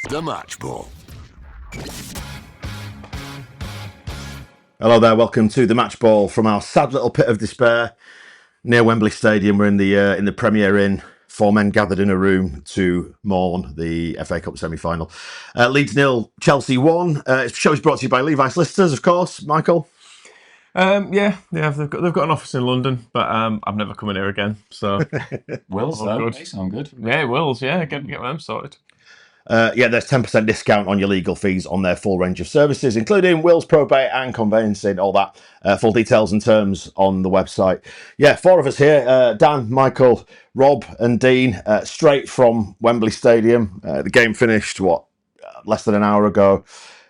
The Match Ball. Hello there, welcome to the Match Ball from our sad little pit of despair near Wembley Stadium. We're in the Premier Inn. 4 men gathered in a room to mourn the FA Cup semi-final. Leeds 0, Chelsea 1. This show is brought to you by Levi's Solicitors, of course. Michael? Yeah. They've got an office in London, but I'm never coming here again. So Wills, all though, good. they sound good. Yeah, Wills. Yeah, get them sorted. There's 10% discount on your legal fees on their full range of services, including wills, probate and conveyancing, all that. Full details and terms on the website. Yeah, 4 of us here, Dan, Michael, Rob and Dean, straight from Wembley Stadium. The game finished, less than an hour ago.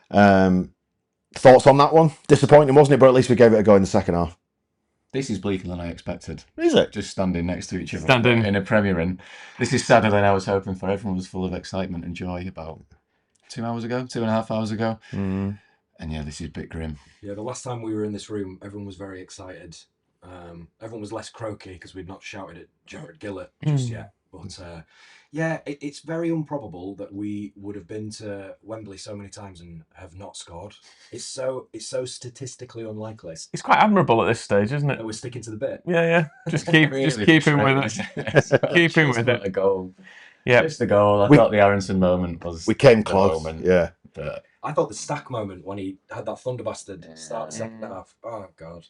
Thoughts on that one? Disappointing, wasn't it? But at least we gave it a go in the second half. This is bleaker than I expected. Is it? Just standing next to each other in a Premier Inn. This is sadder than I was hoping for. Everyone was full of excitement and joy about 2.5 hours ago. And yeah, this is a bit grim. Yeah, the last time we were in this room, everyone was very excited. Everyone was less croaky because we'd not shouted at Jared Gillett just yet. But it's very improbable that we would have been to Wembley so many times and have not scored. It's so statistically unlikely. It's quite admirable at this stage, isn't it? That we're sticking to the bit. Yeah. Just keep him with it. Keep him with it. A goal. Yeah, Just the goal. I thought the Aronson moment was. We came close. Moment, yeah. But I thought the Stack moment when he had that thunder bastard start the second half. Oh God.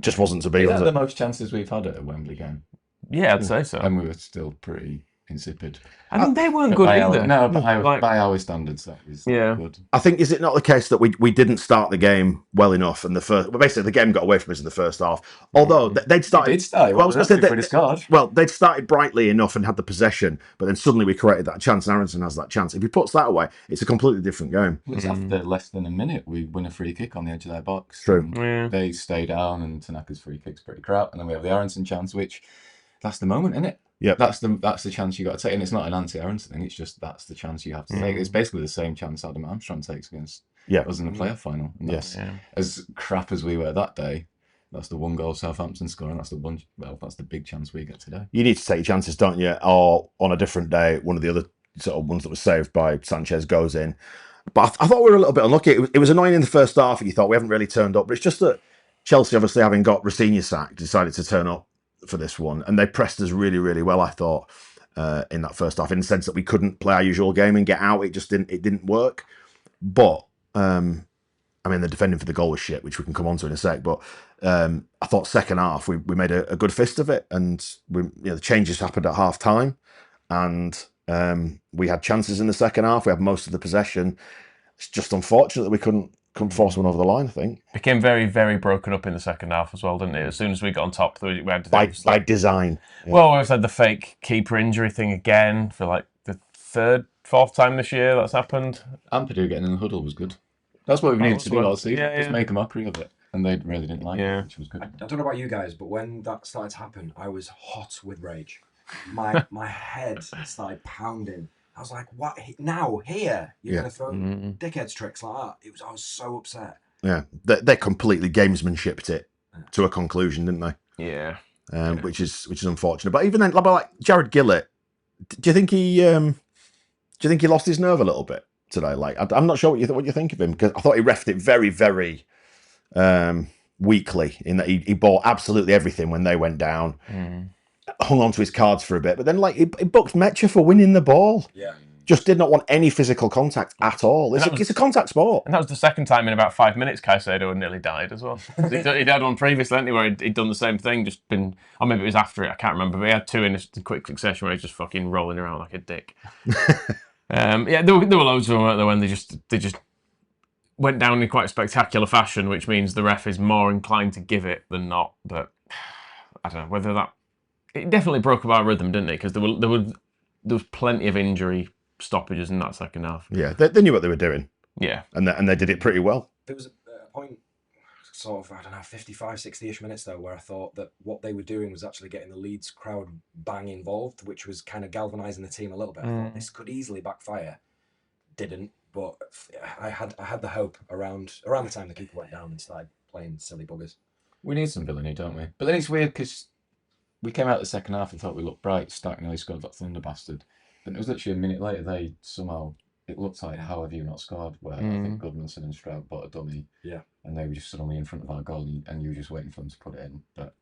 Just wasn't to be, is was that it? the most chances we've had at a Wembley game? yeah, I'd say so. And we were still pretty insipid. I think they weren't good either. By our standards, that is good. I think, is it not the case that we didn't start the game well enough in the first? Well, basically, the game got away from us in the first half. Although they'd started. They did start. Well, they'd started brightly enough and had the possession, but then suddenly we created that chance, and Aronson has that chance. If he puts that away, it's a completely different game. It was after less than a minute we win a free kick on the edge of their box. True. Yeah. They stay down, and Tanaka's free kick's pretty crap, and then we have the Aronson chance, which that's the moment, isn't it? Yeah, that's the chance you got to take, and it's not an anti-Aronson thing. It's just that's the chance you have to take. It's basically the same chance Adam Armstrong takes against us in the playoff final. And as crap as we were that day, that's the 1 goal Southampton score, and that's the big chance we get today. You need to take your chances, don't you? Or on a different day, one of the other sort of ones that was saved by Sanchez goes in. But I thought we were a little bit unlucky. It was annoying in the first half, and you thought we haven't really turned up. But it's just that Chelsea, obviously having got Rosenior sacked, decided to turn up for this one, and they pressed us really, really well, I thought, in that first half, in the sense that we couldn't play our usual game and get out. It didn't work. But the defending for the goal was shit, which we can come on to in a sec. But I thought second half we made a good fist of it, and the changes happened at half time, and we had chances in the second half. We had most of the possession. It's just unfortunate that we couldn't force one over the line, I think. Became very, very broken up in the second half as well, didn't it? As soon as we got on top, we had to by design. Yeah. Well, we've had the fake keeper injury thing again for like the 3rd, 4th time this year that's happened. Ampadu getting in the huddle was good. That's what we needed to do all season. Just make a mockery of it. And they really didn't like it, which was good. I don't know about you guys, but when that started to happen, I was hot with rage. My head started pounding. I was like, what? Now, here? You're going to throw dickheads tricks like that? I was so upset. Yeah, they completely gamesmanshiped it to a conclusion, didn't they? Yeah. Which is unfortunate. But even then, like Jared Gillett, do you think he lost his nerve a little bit today? Like, I'm not sure what you think of him, because I thought he reffed it very, very weakly, in that he bought absolutely everything when they went down. Hung on to his cards for a bit, but then he booked Mecha for winning the ball. Yeah. Just did not want any physical contact at all. It's a contact sport. And that was the second time in about 5 minutes Caicedo had nearly died as well. He'd had one previously, hadn't he, where he'd done the same thing, or maybe it was after it, I can't remember, but he had 2 in a quick succession where he's just fucking rolling around like a dick. There were loads of them, weren't there, when they just went down in quite a spectacular fashion, which means the ref is more inclined to give it than not. But I don't know whether that... It definitely broke up our rhythm, didn't it? Because there was plenty of injury stoppages in that second half. Yeah, they knew what they were doing. Yeah. And they did it pretty well. There was a point, sort of, 55, 60-ish minutes, though, where I thought that what they were doing was actually getting the Leeds crowd bang involved, which was kind of galvanising the team a little bit. I thought this could easily backfire. Didn't, but I had the hope around the time the keeper went down and started playing silly buggers. We need some villainy, don't we? But then it's weird, because we came out the second half and thought we looked bright. Stark nearly scored that thunder bastard. But it was literally a minute later they somehow it looked like how have you not scored? Where I think Goodmanson and Stroud bought a dummy, and they were just suddenly in front of our goal, and you were just waiting for them to put it in. But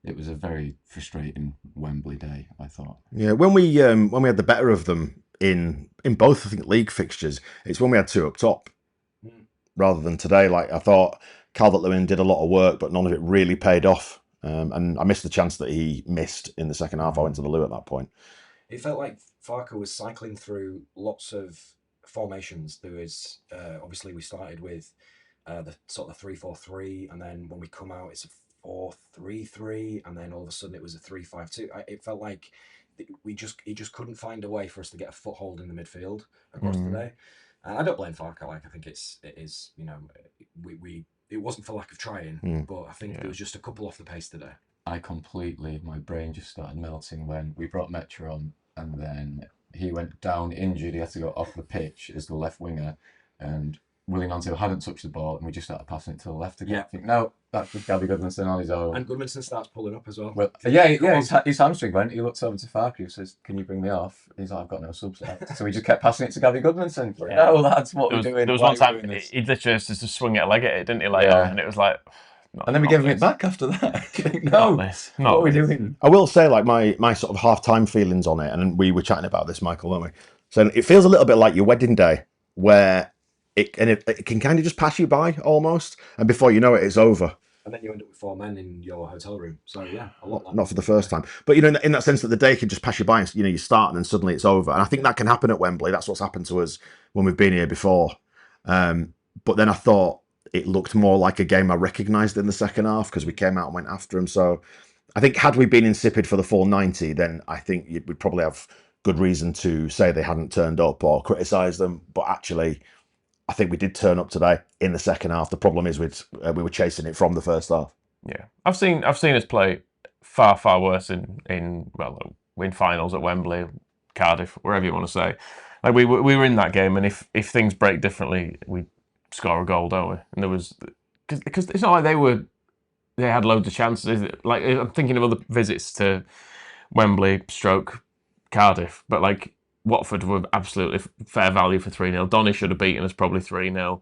it was a very frustrating Wembley day, I thought. Yeah, when we had the better of them in both, I think, league fixtures, it's when we had two up top rather than today. Like, I thought Calvert-Lewin did a lot of work, but none of it really paid off. And I missed the chance that he missed in the second half. I went to the loo at that point. It felt like Farke was cycling through lots of formations. There was obviously we started with the sort of 3-4-3, and then when we come out, it's a 4-3-3, and then all of a sudden it was a 3-5-2. It felt like he just couldn't find a way for us to get a foothold in the midfield across today. And I don't blame Farke. Like, I think it is it wasn't for lack of trying, but I think there was just a couple off the pace today. My brain just started melting when we brought Metro on, and then he went down injured. He had to go off the pitch as the left winger, and Willie Nanto hadn't touched the ball, and we just started passing it to the left again. I think, no, that's just Gabby Goodmanson on his own. And Goodmanson starts pulling up as well. His hamstring went. He looks over to Farke, who says, "Can you bring me off?" He's like, "I've got no subs left." So we just kept passing it to Gabby Goodmanson. No, that's what we're doing. There was one time he literally just to swing it a leg at it, didn't he? Like, and it was like... and then we gave him it back after that. No, what are we doing? I will say, like, my sort of half-time feelings on it, and we were chatting about this, Michael, weren't we? So it feels a little bit like your wedding day, where it can kind of just pass you by almost, and before you know it, it's over. And then you end up with 4 men in your hotel room. So yeah, a lot. Like not for the first time, but in that sense that the day can just pass you by, and you start and then suddenly it's over. And I think that can happen at Wembley. That's what's happened to us when we've been here before. But then I thought it looked more like a game I recognised in the second half because we came out and went after them. So I think had we been insipid for the full 90, then I think we'd probably have good reason to say they hadn't turned up or criticise them. But actually, I think we did turn up today in the second half. The problem is we were chasing it from the first half. Yeah, I've seen us play far worse in finals at Wembley, Cardiff, wherever you want to say. Like we were in that game, and if things break differently, we score a goal, don't we? And there was because it's not like they had loads of chances. Is it? Like, I'm thinking of other visits to Wembley, Cardiff, but like Watford were absolutely fair value for 3-0. Donny should have beaten us probably 3-0.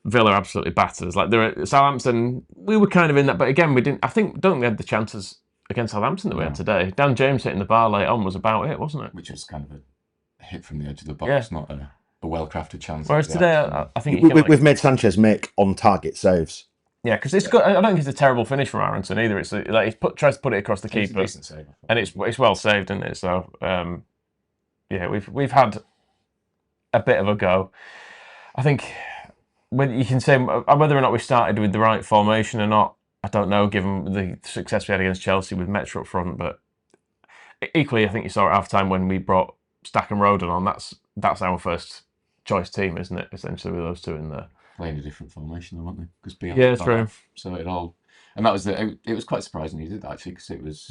Villa absolutely battered us. Like, Southampton, we were kind of in that, but again, we didn't. I don't we had the chances against Southampton that we had today. Dan James hitting the bar late on was about it, wasn't it? Which was kind of a hit from the edge of the box, not a well-crafted chance. Whereas today, I think we've made Sanchez make on-target saves. Yeah, because it's got. I don't think it's a terrible finish from Aronson either. It's like he tries to put it across the keeper, a decent save, and it's well saved, isn't it? So yeah, we've had a bit of a go. I think whether you can say whether or not we started with the right formation or not, I don't know. Given the success we had against Chelsea with Metro up front, but equally, I think you saw at half time when we brought Stack and Roden on. That's our first choice team, isn't it? Essentially, with those two in there. Playing a different formation, though, weren't they? Because yeah, it's true. So that was it was quite surprising he did that actually, because it was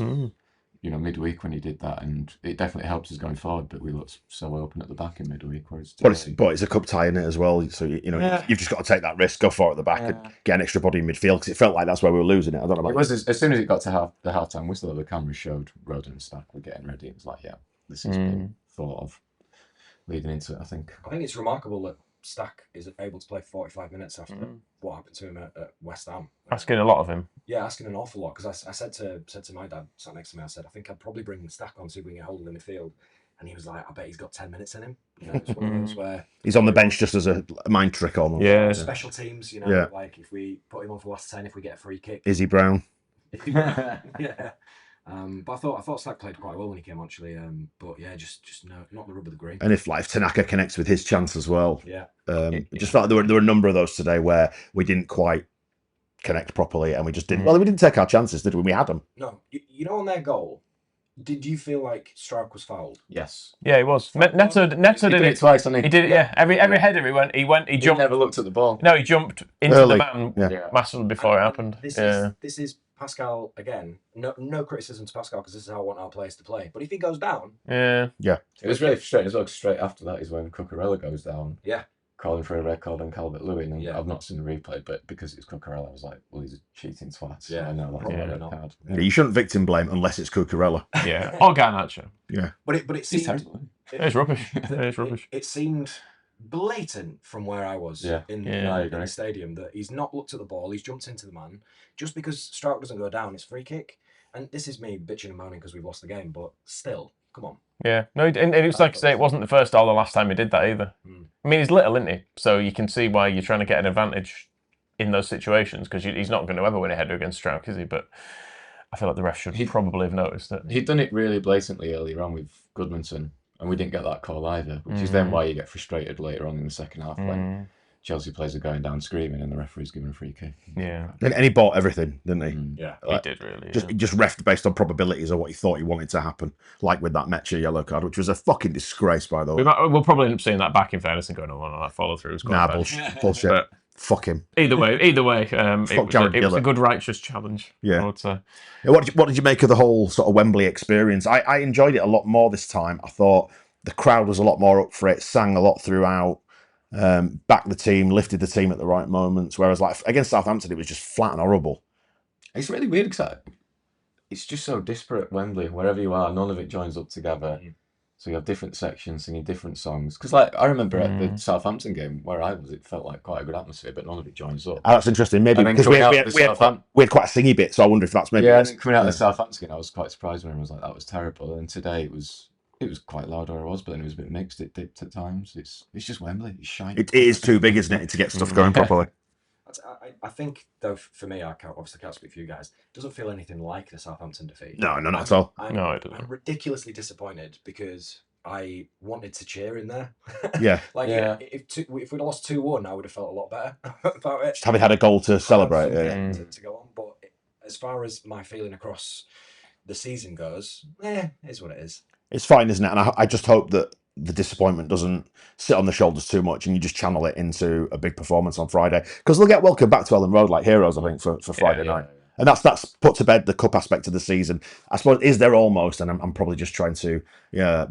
midweek when he did that, and it definitely helped us going forward. But we looked so open at the back in midweek. Whereas but it's a cup tie in it as well, so you've just got to take that risk, go for it at the back, and get an extra body in midfield, because it felt like that's where we were losing it. I don't know. It was as soon as it got to the half time whistle, the cameras showed Roden and Stack were getting ready. It was like, yeah, this has been thought of leading into it. I think it's remarkable that Stack is able to play 45 minutes after what happened to him at West Ham. Asking a lot of him. Yeah, asking an awful lot. Because I said to my dad, sat next to me, I said, I think I'd probably bring Stack on, see if we can get hold of the midfield. And he was like, I bet he's got 10 minutes in him. It's one of those where he's on the bench just as a mind trick almost. Yeah. Special teams, like if we put him on for the last 10, if we get a free kick. Izzy Brown. Yeah. But I thought Stack played quite well when he came on, actually. But yeah, just not the rub of the green. And if Tanaka connects with his chance as well. Yeah. Just felt like there were a number of those today where we didn't quite connect properly, and we just didn't. Well, we didn't take our chances, did we? We had them. No, on their goal. Did you feel like Strauch was fouled? Yes. Yeah, he was. Neto did it twice, didn't he? He did it. Yeah. Every header he jumped. He never looked at the ball. No, he jumped into early. The man massively before it happened. This is Pascal again. No criticism to Pascal, because this is how I want our players to play. But if he goes down, yeah, it was really frustrating as well. Straight after that is when Cucurella goes down. Yeah. Calling for a red card on Calvert-Lewin, and I've not seen the replay, but because it's Cucurella, I was like, well, he's a cheating twat. Yeah, I know that's a red card. Yeah, you shouldn't victim blame unless it's Cucurella. Yeah, or Garnacho. Yeah, but it seemed it's rubbish. It's rubbish. It seemed blatant from where I was in the stadium that he's not looked at the ball, he's jumped into the man. Just because Stroud doesn't go down, it's free kick. And this is me bitching and moaning because we've lost the game, but still, come on. Yeah, no, and it's like I say, it wasn't the first or the last time he did that either. I mean, he's little, isn't he? So you can see why you're trying to get an advantage in those situations, because he's not going to ever win a header against Stroud, is he? But I feel like the ref should probably have noticed it. He'd done it really blatantly earlier on with Goodmanson, and we didn't get that call either, which is then why you get frustrated later on in the second half when Chelsea players are going down screaming and the referee's giving a free kick. Yeah. And he bought everything, didn't he? Yeah. He did, really. Just refed based on probabilities of what he thought he wanted to happen, like with that Metcha yellow card, which was a fucking disgrace, by the way. We'll probably end up seeing that back in fairness and going on that follow-through. Bullshit. But fuck him. Either way, it was a good righteous challenge. Yeah. I would say. What did you make of the whole sort of Wembley experience? I enjoyed it a lot more this time. I thought the crowd was a lot more up for it, sang a lot throughout. Backed the team, lifted the team at the right moments. Whereas, like against Southampton, it was just flat and horrible. It's really weird because it's just so disparate. Wembley, wherever you are, none of it joins up together. So you have different sections singing different songs. Because, like, I remember at the Southampton game where I was, it felt like quite a good atmosphere, but none of it joins up. Oh, that's interesting. Maybe because we had quite a singy bit, so I wonder if that's maybe. Yeah, and coming out of the Southampton game, I was quite surprised when I was like, that was terrible. And today it was quite loud where I was, but then it was a bit mixed. It dipped at times. It's just Wembley. It's shiny. It is too big, isn't it, to get stuff going properly? I think, though, for me, I can't speak for you guys. It doesn't feel anything like the Southampton defeat. No, not at all. No, it doesn't. I'm ridiculously disappointed because I wanted to cheer in there. Yeah. If we'd lost 2-1, I would have felt a lot better about it. Just having had a goal to celebrate. To go on, but as far as my feeling across the season goes, is what it is. It's fine, isn't it? And I just hope that the disappointment doesn't sit on the shoulders too much and you just channel it into a big performance on Friday. Because they'll get welcomed back to Ellen Road like heroes, I think, for Friday night. And that's put to bed the cup aspect of the season. I suppose, is there almost, and I'm probably just trying to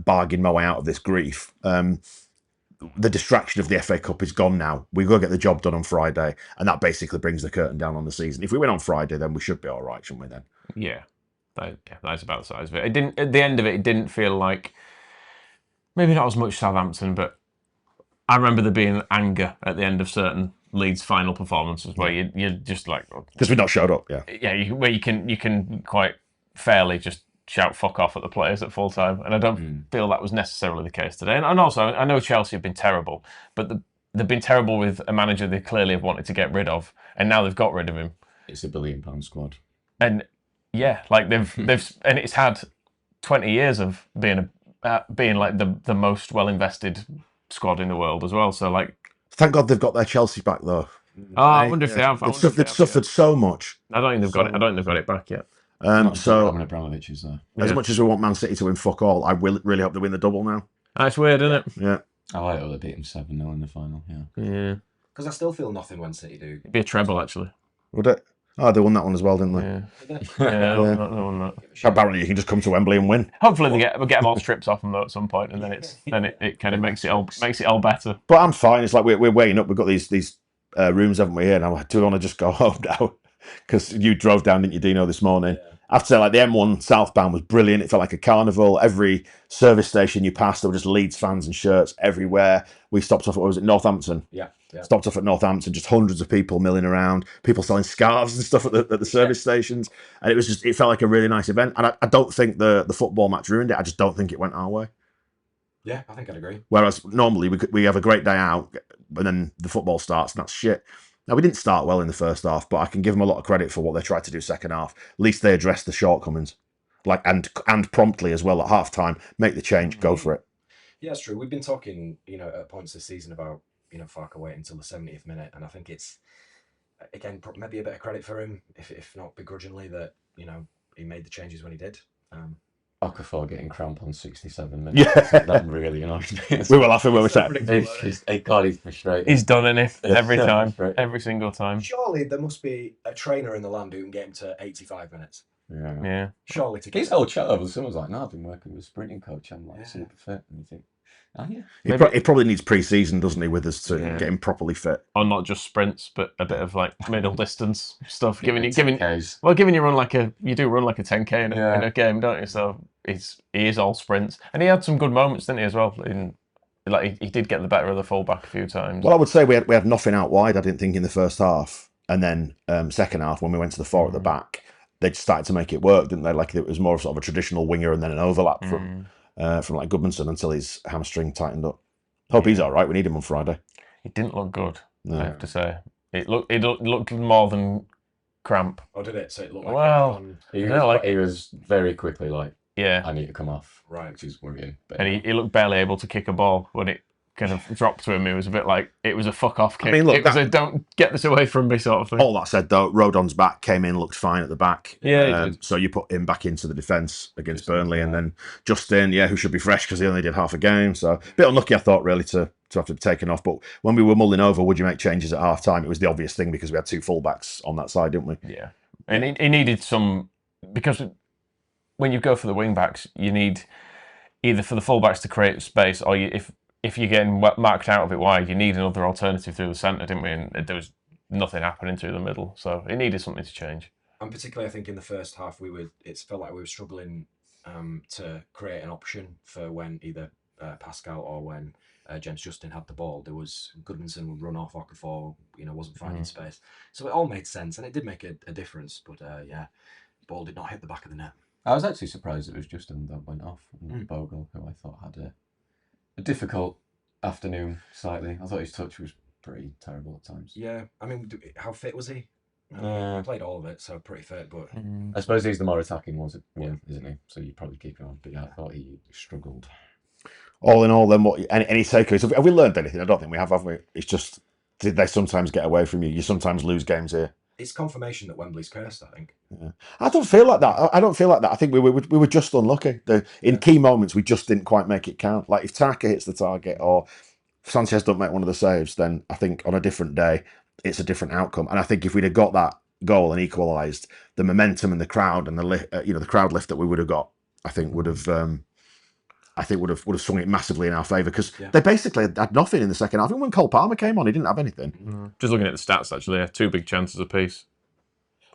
bargain my way out of this grief, the distraction of the FA Cup is gone now. We go get the job done on Friday, and that basically brings the curtain down on the season. If we win on Friday, then we should be all right, shouldn't we then? Yeah. That's about the size of it. It didn't. At the end of it, it didn't feel like, maybe not as much Southampton, but I remember there being anger at the end of certain Leeds final performances where you're just like, because we've not showed up. Where you can quite fairly just shout fuck off at the players at full time, and I don't feel that was necessarily the case today. And also, I know Chelsea have been terrible, but they've been terrible with a manager they clearly have wanted to get rid of, and now they've got rid of him. It's £1 billion squad, and they've and it's had 20 years of being like the most well invested squad in the world as well. So like, thank God they've got their Chelsea back though. I wonder if they have. They've suffered so much. I don't think they've got it. I don't think they've got it back yet. So Roman Abramovich is there. As much as we want Man City to win fuck all, I really hope they win the double now. That's weird, isn't it? Yeah. I like how they beat them 7-0 in the final. Yeah. Because I still feel nothing when City do. It'd be a treble actually. Would it? Oh, they won that one as well, didn't they? Yeah. They won that. Apparently, you can just come to Wembley and win. Hopefully, we'll get them all strips off them though at some point, and then it kind of makes it all better. But I'm fine. It's like we're weighing up. We've got these rooms, haven't we? Here now. Do we want to just go home now? Because you drove down, didn't you, Dino, this morning? Yeah. I have to say, like, the M1 southbound was brilliant. It felt like a carnival. Every service station you passed, there were just Leeds fans and shirts everywhere. We stopped off at, what was it, Northampton? Yeah. Stopped off at Northampton, just hundreds of people milling around, people selling scarves and stuff at the service stations. And it felt like a really nice event. And I don't think the football match ruined it. I just don't think it went our way. Yeah, I think I'd agree. Whereas normally we have a great day out and then the football starts and that's shit. Now, we didn't start well in the first half, but I can give them a lot of credit for what they tried to do second half. At least they addressed the shortcomings, and promptly as well at half time. Make the change, go for it. Yeah, it's true. We've been talking, at points this season about, Farke waiting until the 70th minute, and I think it's again maybe a bit of credit for him, if not begrudgingly, that he made the changes when he did. Okafor getting cramp on 67 minutes. Yeah. That really annoyed me. We were laughing when we said he's frustrated. He's done in it every time, every single time. Surely there must be a trainer in the land who can get him to 85 minutes. Yeah. Surely to get his old chat level. Someone's like, no, I've been working with a sprinting coach. I'm like super fit. And you think, oh yeah. He probably needs pre-season, doesn't he, with us to get him properly fit. Or not just sprints, but a bit of like middle distance stuff. Giving you run like you do run like a 10k in a game, don't you? So he is all sprints, and he had some good moments, didn't he, as well? like he did get the better of the fullback a few times. Well, I would say we had nothing out wide. I didn't think in the first half, and then second half when we went to the four at the back, they just started to make it work, didn't they? Like it was more of sort of a traditional winger and then an overlap from like Goodmanson until his hamstring tightened up. Hope he's all right. We need him on Friday. He didn't look good. No. I have to say, it looked more than cramp. Oh, did it? So it looked like he was very quickly like, yeah, I need to come off. Right, which is worrying. But and he looked barely able to kick a ball when it kind of dropped to him. It was a bit like it was a fuck off kick. I mean, look, it was a don't get this away from me sort of thing. All that said, though, Rodon's back came in, looked fine at the back. Yeah. So you put him back into the defence against Burnley, and then Justin, who should be fresh because he only did half a game. So a bit unlucky, I thought, really, to have to be taken off. But when we were mulling over, would you make changes at half time? It was the obvious thing because we had two fullbacks on that side, didn't we? Yeah, and he needed some, because when you go for the wing backs, you need either for the fullbacks to create space, or if you're getting marked out of it wide, you need another alternative through the centre, didn't we? And there was nothing happening through the middle, so it needed something to change. And particularly, I think in the first half, it felt like we were struggling to create an option for when either Pascal or when James Justin had the ball. There was Goodmanson would run off Okafor, wasn't finding space. So it all made sense, and it did make a difference. But ball did not hit the back of the net. I was actually surprised it was Justin that went off, and Bogle, who I thought had a difficult afternoon slightly. I thought his touch was pretty terrible at times. Yeah, I mean, how fit was he? He played all of it, so pretty fit. But I suppose he's the more attacking one, isn't he? So you probably keep him on. But yeah, I thought he struggled. All in all, then, any takeaways? Have we learned anything? I don't think we have we? It's just, did they sometimes get away from you? You sometimes lose games here. It's confirmation that Wembley's cursed, I think. Yeah. I don't feel like that. I think we were just unlucky. In key moments, we just didn't quite make it count. Like if Taka hits the target or Sanchez don't make one of the saves, then I think on a different day, it's a different outcome. And I think if we'd have got that goal and equalised, the momentum and the crowd and the crowd lift that we would have got, I think would have swung it massively in our favour because they basically had nothing in the second half. Even when Cole Palmer came on, he didn't have anything. Just looking at the stats, actually, 2 big chances apiece.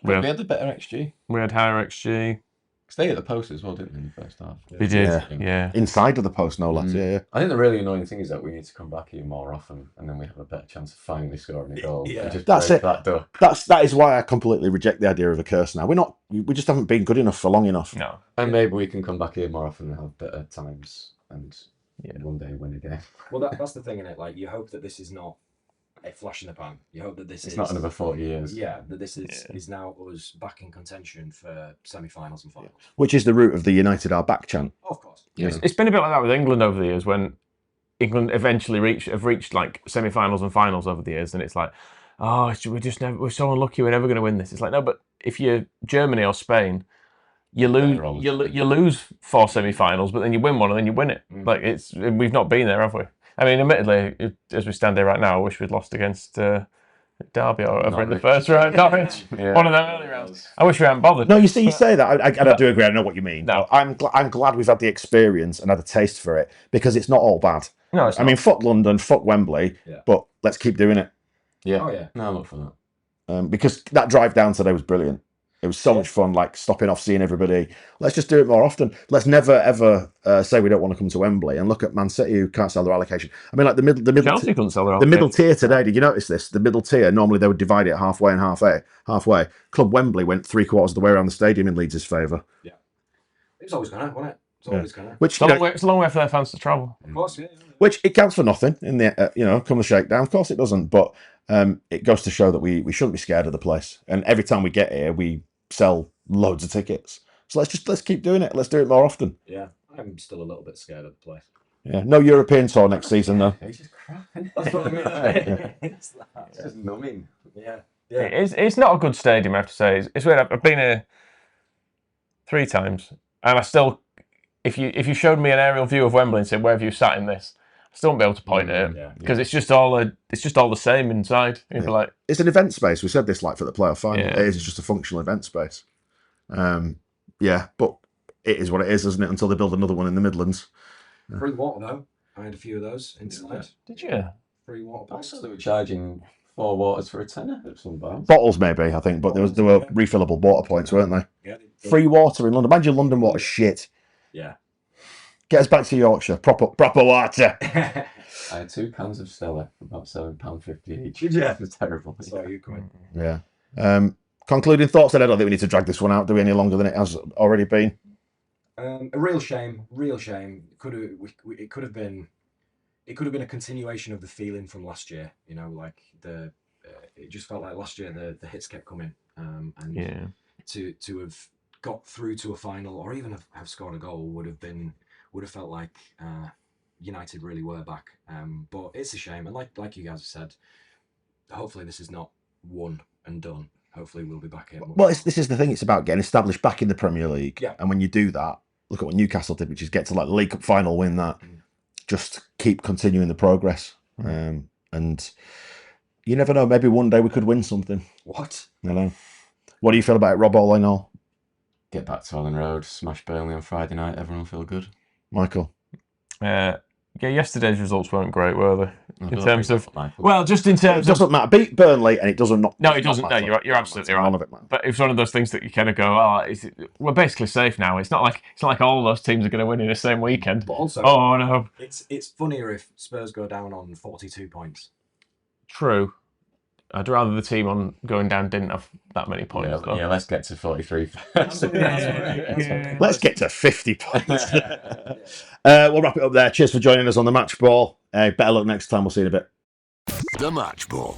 We had the better XG. We had higher XG. Because they hit the post as well, didn't they, in the first half? They did, yeah. Inside of the post, no less. Yeah. I think the really annoying thing is that we need to come back here more often, and then we have a better chance of finally scoring a goal. Yeah, that's it. That is why I completely reject the idea of a curse now. We just haven't been good enough for long enough. No. And maybe we can come back here more often and have better times and one day win a game. Well, that's the thing, innit? Like, you hope that this is not a flash in the pan. You hope that it's not another 40 years. Yeah, that this is now us back in contention for semi-finals and finals. Which is the root of the United are back chant. Oh, of course. Yeah. It's been a bit like that with England over the years when England eventually have reached like semi-finals and finals over the years, and it's like, oh, we're so unlucky, we're never going to win this. It's like, no, but if you're Germany or Spain, you lose 4 semi-finals, but then you win one and then you win it. Like we've not been there, have we? I mean, admittedly, as we stand there right now, I wish we'd lost against Derby or whatever in the first round. Norwich, one of them early rounds. I wish we hadn't bothered. No, you say that, I do agree. I know what you mean. No, I'm glad we've had the experience and had a taste for it because it's not all bad. No, it's not. I mean, fuck London, fuck Wembley, but let's keep doing it. Yeah. Oh yeah. No, I'm up for that. Because that drive down today was brilliant. It was so much fun, like stopping off, seeing everybody. Let's just do it more often. Let's never ever say we don't want to come to Wembley and look at Man City who can't sell their allocation. I mean, like the middle Chelsea couldn't sell their allocation. The middle tier today. Did you notice this? The middle tier normally they would divide it halfway and halfway. Club Wembley went 3/4 of the way around the stadium in Leeds' favour. Yeah, it was always gonna, wasn't it? It's always gonna. Which it's a long way for their fans to travel. Of course, yeah. Which it counts for nothing in the come the shakedown. Of course it doesn't, but it goes to show that we shouldn't be scared of the place. And every time we get here, we sell loads of tickets. So let's keep doing it. Let's do it more often. Yeah, I'm still a little bit scared of the place. Yeah, no European tour next season though. It's just crap, isn't it? That's what I mean. It's just numbing. Yeah. It's not a good stadium, I have to say. It's weird. I've been here 3 times, and I still, if you showed me an aerial view of Wembley and said, "Where have you sat in this?" I still won't be able to point at it because it's just all the same inside. You'd be like, it's an event space. We said this like for the playoff final. It is just a functional event space. But it is what it is, isn't it? Until they build another one in the Midlands. Free water though. I had a few of those inside. Did you? Free water bottles. Also, they were charging 4 waters for a tenner at some bars. Bottles maybe, I think, but there were refillable water points, weren't they? Yeah. Free water in London. Mind you, London water's shit. Yeah. Get us back to Yorkshire. Proper water. I had 2 cans of Stella for about £7.50 each. Yeah. It was terrible. So you could. Yeah. Concluding thoughts, then? I don't think we need to drag this one out, do we, any longer than it has already been? A real shame. It could have been a continuation of the feeling from last year. You know, like it just felt like last year the hits kept coming, and to have got through to a final or even have scored a goal would have felt like United really were back. But it's a shame, and like you guys have said, hopefully this is not one and done. Hopefully we'll be back in. Well, this is the thing. It's about getting established back in the Premier League. Yeah. And when you do that, look at what Newcastle did, which is get to like the League Cup final, win that, just keep continuing the progress. And you never know. Maybe one day we could win something. What? I know. What do you feel about it, Rob, all in all? Get back to Elland Road, smash Burnley on Friday night. Everyone will feel good. Michael? Yeah, yesterday's results weren't great, were they? In terms of, It doesn't matter. Beat Burnley, and it doesn't not. No, it doesn't. No, you're absolutely right. None of it matters. But it's one of those things that you kind of go, we're basically safe now. It's not like all those teams are going to win in the same weekend. But also, oh no, it's funnier if Spurs go down on 42 points. True. I'd rather the team on going down didn't have that many points. Yeah, let's get to 43 first. Let's get to 50 points. We'll wrap it up there. Cheers for joining us on the Match Ball. Better luck next time. We'll see you in a bit. The Match Ball.